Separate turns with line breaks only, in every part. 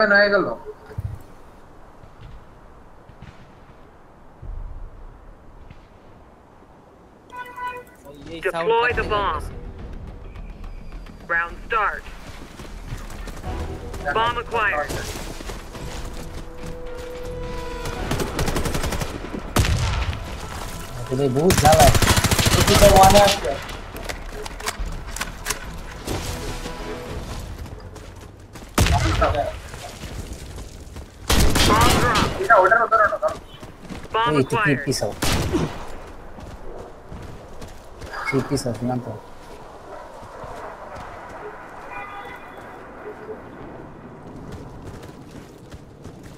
হয়ে গেল।
Deploy the bomb. Round start. Bomb acquired.
ये बहुत ज़्यादा है। इसी पे वाने आते हैं।
Bomb drop.
उधर
Bomb
ये तो
acquired.
पीस ऑफ ना तो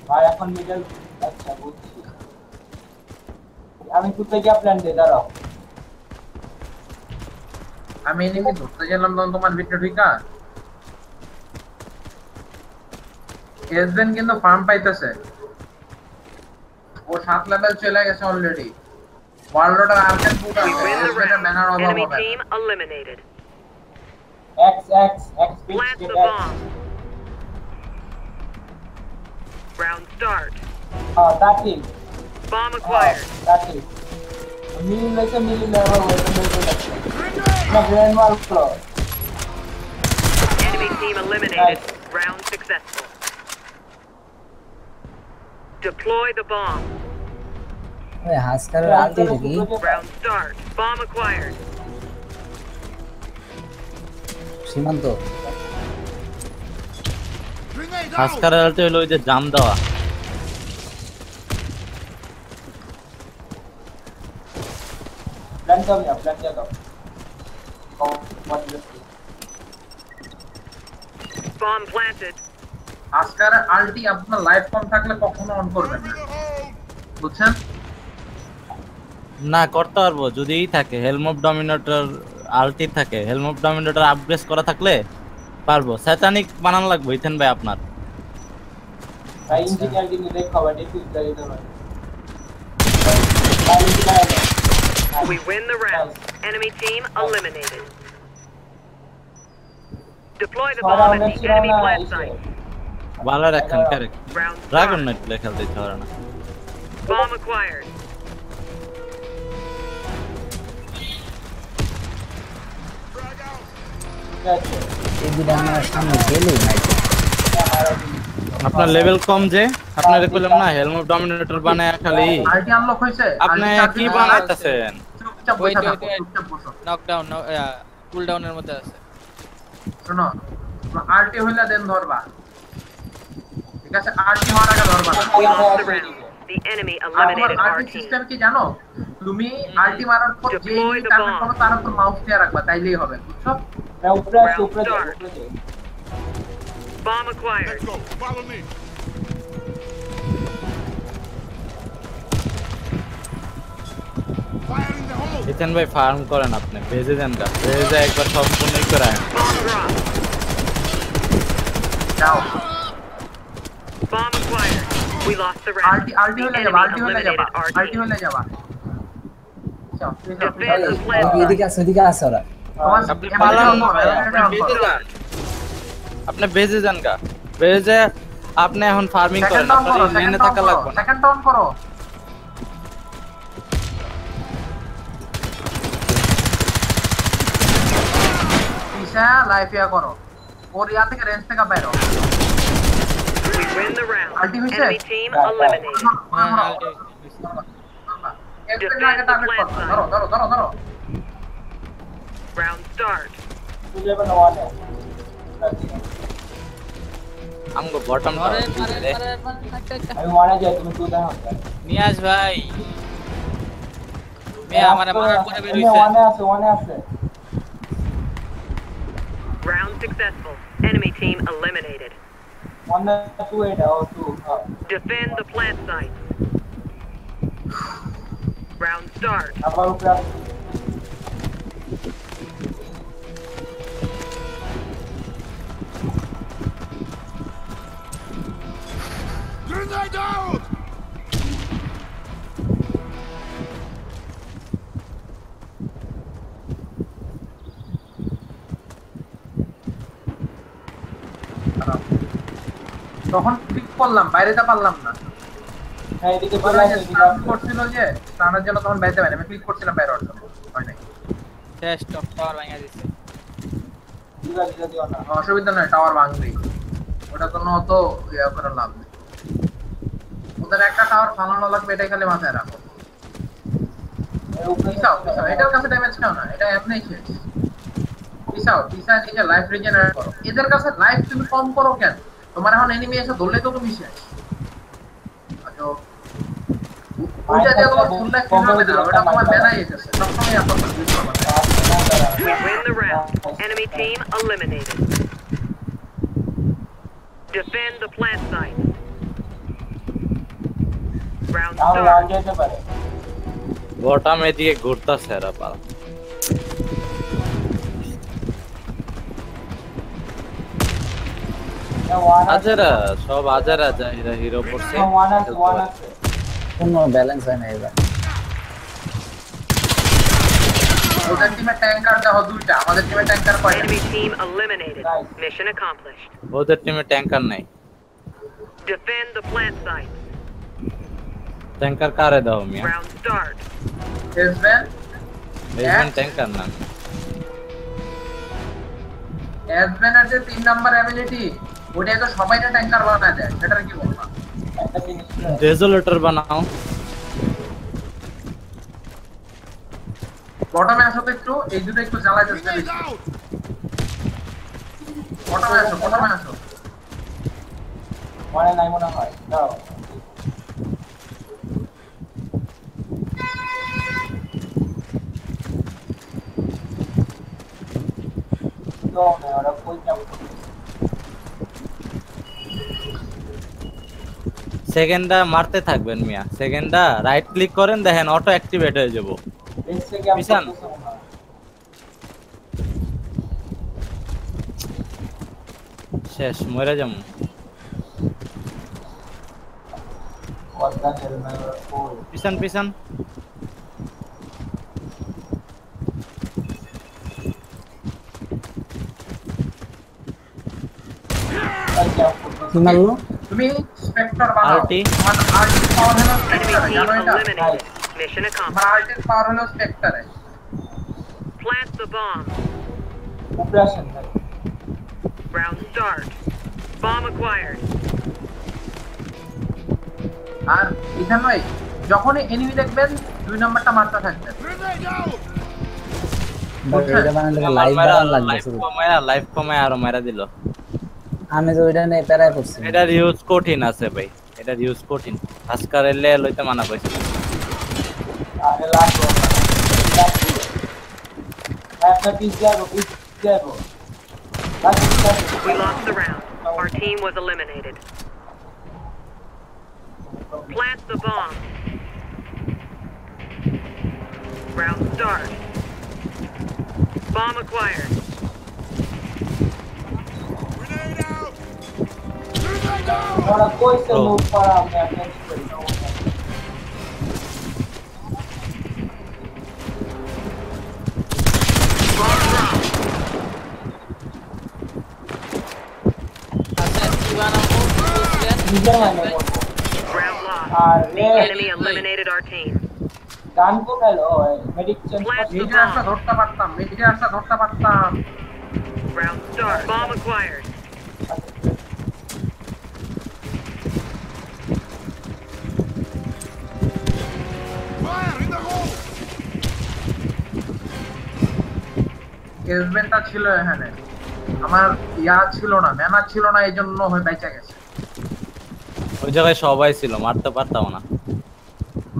भाई अपन मिडल अच्छा बुझছি আমি কোথায় গিয়ে প্ল্যান দে দাঁড়াও
আমি এনিমি ধরতে গেলাম তখন তোমার ভিতরে ঢুকা এসবেন কিন্তু ফার্ম পাইতেছে ও 7 লেভেল চলে গেছে অলরেডি ওয়ার্ল্ড রোডার আর্কেন বুট আছে এসবেনের ব্যানার অভাব
Enemy
হবে
team eliminated.
X
Plant the bomb. Round start.
তাকি
Bomb acquired.
তাকি মিলি লেভেল না grand wall flow
Enemy team eliminated. Round successful. Deploy the bomb.
ए हास्कर आती है की
Round start. Bomb acquired.
সীমান্ত
হাসকার আলতে হলো ওই যে জাম দেওয়া
প্ল্যান দাও
Bomb planted.
আজকার আলটি আপনার লাইফ কম থাকলে কখনো অন করবেন না বুঝছেন
না করতে পারবো যদিই থাকে হেলম অফ ডমিনেটর আলটি থাকে হেলম অফ ডমিনেটর আপগ্রেড করা থাকলে পারবো স্যাটানিক বানানো লাগবে ইথেন ভাই আপনার
ভাই ইঞ্জিনিয়ার দিকে দেখো বাট একটু গাড়ি দাও
We win the round. Enemy team eliminated. Deploy the bomb at the enemy plant site.
ভালো রাখেন correct
Round
dragon
start.
Night play খেলতে চাওয়া না
Bomb acquired.
এই দিন আমার সামনে গেলে নাই
আপনার লেভেল কম যে আপনার কইলাম না হেলম অফ ডমিনেটর বানায় খালি
আলটি আনলক হইছে
আপনি কি বানাইতেছেন
চুপচাপ বসে থাকো চুপচাপ বসো
নকডাউন কুল ডাউনের মধ্যে আছে
শুনো আলটি হইলা দেন ধরবা ঠিক আছে আলটি হওয়ার আগে ধরবা
We lost the round. The enemy eliminated our
আলটি
team.
System কি জানো তুমি আলটি মারার পর যে
Deploy the
টার্গেট
bomb.
করো তার উপর মাউস দিয়ে রাখবা তাইলেই হবে বুঝছো
না উপরে আছে উপরে
Bomb acquired.
Let's go. Follow me. Fire in the hole.
Ethan ভাই ফার্ম করেন আপনি ভেজে দেন গা ভেজে একবার সম্পূর্ণ করায়
Bomb drop.
যাও
Bomb acquired. We lost the round.
আলটি
The
হইলা
enemy
যাবা আলটি হইলা যাবা
eliminated our
আলটি
team.
হইলা যাবা যাও
Defend the plant site.
এদিকে আছে ওরা
আপনি পালান না ভাই, আপনি বেঁচে যান। আপনি বেজে যান গা বেজে আপনি এখন ফার্মিং করেন আপনার লেনে থাকা লাগবে না
সেকেন্ড ডাউন করো পিছা লাইফ ইয়া করো ওর ইয়া থেকে রেঞ্জ থেকে বাইরো
We win the round.
Ulti হইছে?
Enemy team eliminated.
ধরো ধরো ধরো ধরো
Round start.
আমগো বটম
আরে
আমি মারা যাই তুমি তুই দেখো
নিয়াজ ভাই মে আমার মারার পরে বের হইছে
ওয়ানে আছে
Round successful. Enemy team eliminated.
ওয়ানে টু এটা ও two
Defend the plant site. Round start.
আবার উপরে
Grenade out.
যখন ক্লিক করলাম বাইরেতে পারলাম না।
হ্যাঁ এদিকে
বলে
চলে
যে
আসে
স্টান করছিল যে স্টানের জন্য তখন বাইরেতে পারি আমি ক্লিক করছিলাম বাইরে হওয়ার জন্য হয় নাই।
শেষ টপ টাওয়ার ভাঙা দিছে।
দিবা দিও না।
অসুবিধা নয় টাওয়ার ভাঙবেই ওটার জন্য অত ইয়া করে লাভ নেই। ওদের একটা টাওয়ার ফালানো লাগবে এটাই খালি মাথায় রাখো। পিছাও পিছাও এটার কাছে ড্যামেজ খাও না এটা এমনিই শেষ। পিছাও পিছায় থেকে লাইফ রিজেনারেট করো। এদের কাছে লাইফ তুমি কম করো কেন? তোমার এখন এনিমি এসে ধরলে তো তুমি শেষ। আচ্ছা ওইটা দিয়ে তোমার ফুল লাইফ ফিল হবে না ওটা তোমার ব্যানাই এসেছে সবসময় আপনার ইউজ করবে।
We win the round. Enemy team eliminated. Defend the plant site. Round
তাহলে
start.
আগে যেতে পারে।
বটম এদিকে ঘুরতাছে এরা পাল। আজারা সব আজারা যায় হিরো পড়ছে।
ওয়ান আছে
কোনো ব্যালেন্স হয় না এবার।
ওদের টিমে ট্যাঙ্কার দেখো দুইটা আমাদের টিমে ট্যাঙ্কার কয়টা?
Enemy team eliminated. Mission accomplished.
ওদের টিমে ট্যাঙ্কার নাই।
Defend the plant site.
Tanker কারে দাও মিয়া?
Round start.
এসবেন
বেজমেন্ট ট্যাঙ্কার না।
এসবেনের যে 3 নাম্বার অ্যাবিলিটি ওটাই তো সবাইকে ট্যাঙ্কার বানায় দেয় সেটার কি বলবো?
একটা জিনিস
ডেজোলেটর বানাও।
বটমে আসো তো একটু এই দুটো একটু জ্বালায় দিতে বেশি। বটমে আসো
মানে নাই মনে হয় দাও তো ওরা কই যাবে
সেকেন্ডটা মারতে থাকবেন মিয়া। সেকেন্ডটা রাইট ক্লিক করেন দেখেন অটো অ্যাক্টিভেট হয়ে যাব।
এসে কি আমি
পিছন। শেষ মরে যাম।
ওয়াদা হেলমেট কই
পিছন পিছন।
কি মারলো?
তুমি স্পেক্টর বানাও
RT
তোমার আর্টি পাওয়ার হলো
Enemy
স্পেক্টর
team
জানো এটা?
eliminated. Mission
তোমার
accomplished.
আর্টির পাওয়ার হলো স্পেক্টরে।
Plant the bomb.
উপরে আসেন ভাই
Round start. Bomb acquired.
আর ইথান ভাই যখনই এনিমি দেখবেন 2 নাম্বারটা মারতে থাকবেন।
বাট এটা বানালে লাইভ বাড়ান লাগবে শুধু।
লাইফ কমায় আর মারা দিল।
আমি তো ওইটা নিয়ে প্যারায় পড়ছি।
এটার ইউজ কঠিন আছে ভাই। এটার ইউজ কঠিন। আজকাল এলে লইতে মানা কইছে।
আরে লাগবে একটা পিস যাবো
We lost the round. Our team was eliminated. Plant the bomb. Round start. Bomb acquired.
ওরা কইছে মুভ করা আমি অ্যাটেন্ড করি না
আচ্ছা কি বানাবো বুঝলেন?
নিজের মানে
Round lost.
R
The enemy eliminated our team.
গান কোথায় ও মেডিক চেঞ্জ
Plant the
মিডিয়া আসলে
bomb.
ধরতে পারতাম মিডিয়া আসলে ধরতে পারতাম।
Round start. Bomb acquired.
এসবেনটা ছিল এখানে আমার ইয়া ছিল না ম্যানার ছিল না এইজন্য হয়ে বেঁচে গেছে।
ওই জায়গায় সবাই ছিল মারতে পারতাম না।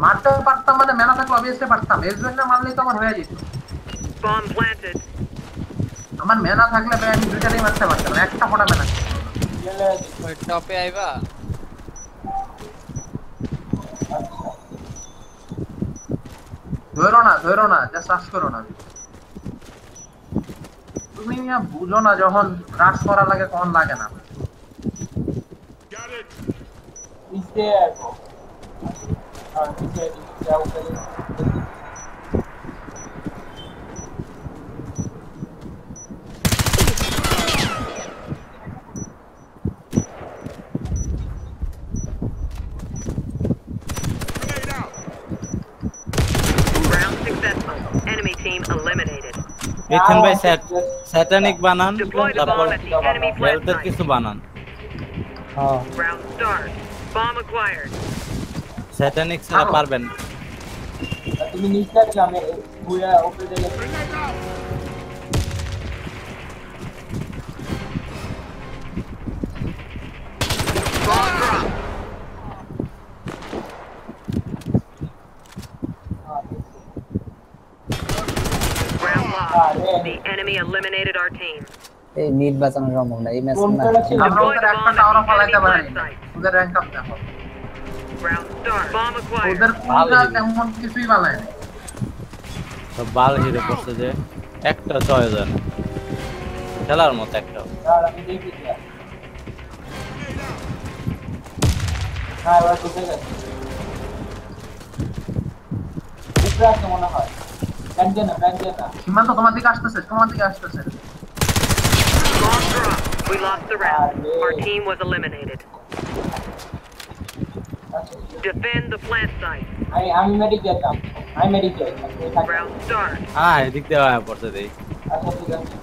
মারতে পারতাম মানে ম্যানা থাকলে অবভিয়াসলি পারতাম। এসবেনটা মারলেই তো আমার হয়ে যেত।
Bomb planted.
আমার ম্যানা থাকলে ভাই আমি দুইটাতেই মারতে পারতাম একটা ফোটা ম্যানা।
গেলে
ওই টপে আইবা
ধরো না জাস্ট আস করো না। তুমি মিয়া বুঝো না যখন রাশ করা লাগে তখন লাগে না।
পিছে আসবো আর পিছে যাও করে
team eliminated.
মিথুন ভাই স্যাটানিক বানান
Deploy the
তারপর
bomb at the enemy plant
হেলথের
site.
কিছু বানান
হ্যাঁ
Round start. Bomb acquired.
Satanic ছাড়া পারবেন না।
তুমি নিচটা দিলে আমি ঘুরে উপরে দিকে
Round lost. The enemy eliminated our team.
এই মিড বাঁচানো সম্ভব না এই ম্যাচ
কোন
না
করে ছিল
আমরা ওদের একটা টাওয়ারও ফলাইতে পারি না ওদের র্যাঙ্ক আপ দেখো
Round start. Bomb acquired.
ওদের কোনটা তেমন কিছুই বানায় না
তো বাল হিরে করছে যে একটা চয়েস হয় না খেলার মতো একটা
আর আমি দেখি না হ্যাঁ ওরা ঢুকে গেছে উপরে আসতে মনে হয় ব্যাংকে না
সীমান্ত তোমার দিকে আসতেছে
Bomb drop. We lost the round. Our team was eliminated. Defend the plant site.
আমি মেডিক যেতাম আমি মেডিক যাই
Round start.
হ্যাঁ এদিক দিয়ে আয়া পড়ছে দেই
আচ্ছা ঠিক আছে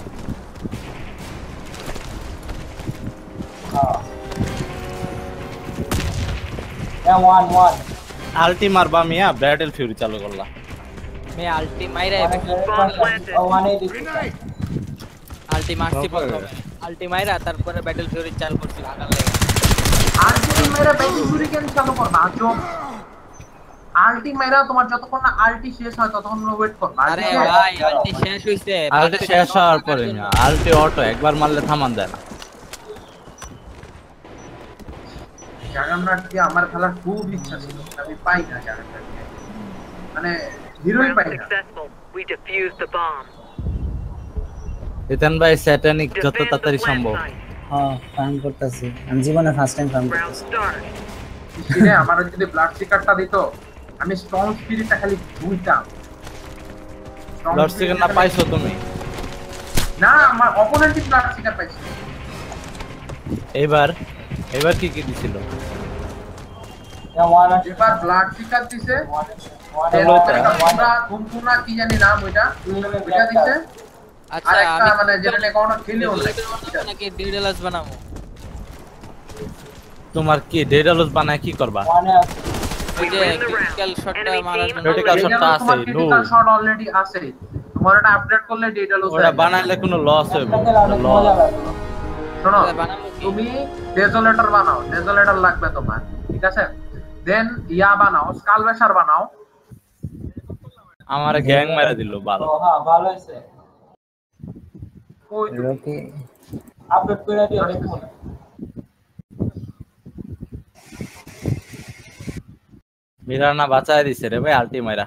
হ্যাঁ ওয়ান
আলটি মারবা মিয়া ব্যাটল ফিউরি চালু করলা
मैं अल्टी माइरा
ওয়ানে দিচ্ছি
अल्टी मारছি প্রথমে अल्टी माइरा তারপরে ব্যাটল ফিউরি চালু করছি ভাগার লাগে
আলটি মেরা ব্যাটিং শুরিকেন চালু করবা আজব আলটি মেরা তোমার যতক্ষণ না আলটি শেষ হয় ততক্ষণ ওয়েট করবা
আরে ভাই अल्टी শেষ হইছে
আলটি শেষ হওয়ার পরে মিয়া আলটি অটো একবার মারলে থামান যায় না
জাগাননাট দিয়ে আমার খেলার খুব ইচ্ছা ছিল আমি পাই না জাগাননাট মানে হিরোই
Round
পাই না
successful. We defused the bomb.
ইতান ভাই স্যাটানিক যত
Defend the
তাড়াতাড়ি
plant
সম্ভব
site.
হ্যাঁ ফার্ম করতেছি আমি জীবনে ফার্স্ট টাইম ফার্ম
Round
করতেছি
start.
কিরে আমার যদি ব্লাড সিকারটা দিত আমি স্ট্রং স্পিরিটটা খালি ভুলতাম
লর্ড সেকেন্ড না পাইছো তুমি
না আমার অপোনেন্টই ব্লাড সিকার পাইছে
এবার কি দিছিল
হ্যাঁ ওয়ান আছে
এবার ব্লাড সিকার দিছে
চলো এটা।
ঘুমপুনা কি জানি নাম ওইটা দিছে
আচ্ছা
আরেকটা
আমি
মানে যেটা নিয়ে কোনো খেলিও না
নাকি ডিডেলাস বানাবো
তোমার কি ডেডালস বানায় কি করবা
ওয়ানে আছে
ওই যে ক্রিটিক্যাল শটটা মারার জন্য
Critical shot টা আছে,
ক্রিটিক্যাল
no.
শট অলরেডি আছে তোমার এটা আপডেট করলে ডিটেইলস
ওটা বানাইলে কোনো লস হইব
খেলা অনেক মজা লাগে
শোনো
বানাবো কি?
তুমি ডেজোলেটর বানাও ডেজোলেটর লাগবে তোমার ঠিক আছে দেন ইয়া বানাও স্কালবেশার বানাও
আমারে গ্যাং মেরে দিল ভালো
তো হ্যাঁ ভালো হয়েছে
ওই
রকি
আপলোড করে দিও দেখুন
মিরানা বাঁচায় দিছে রে ভাই আলটি মাইরা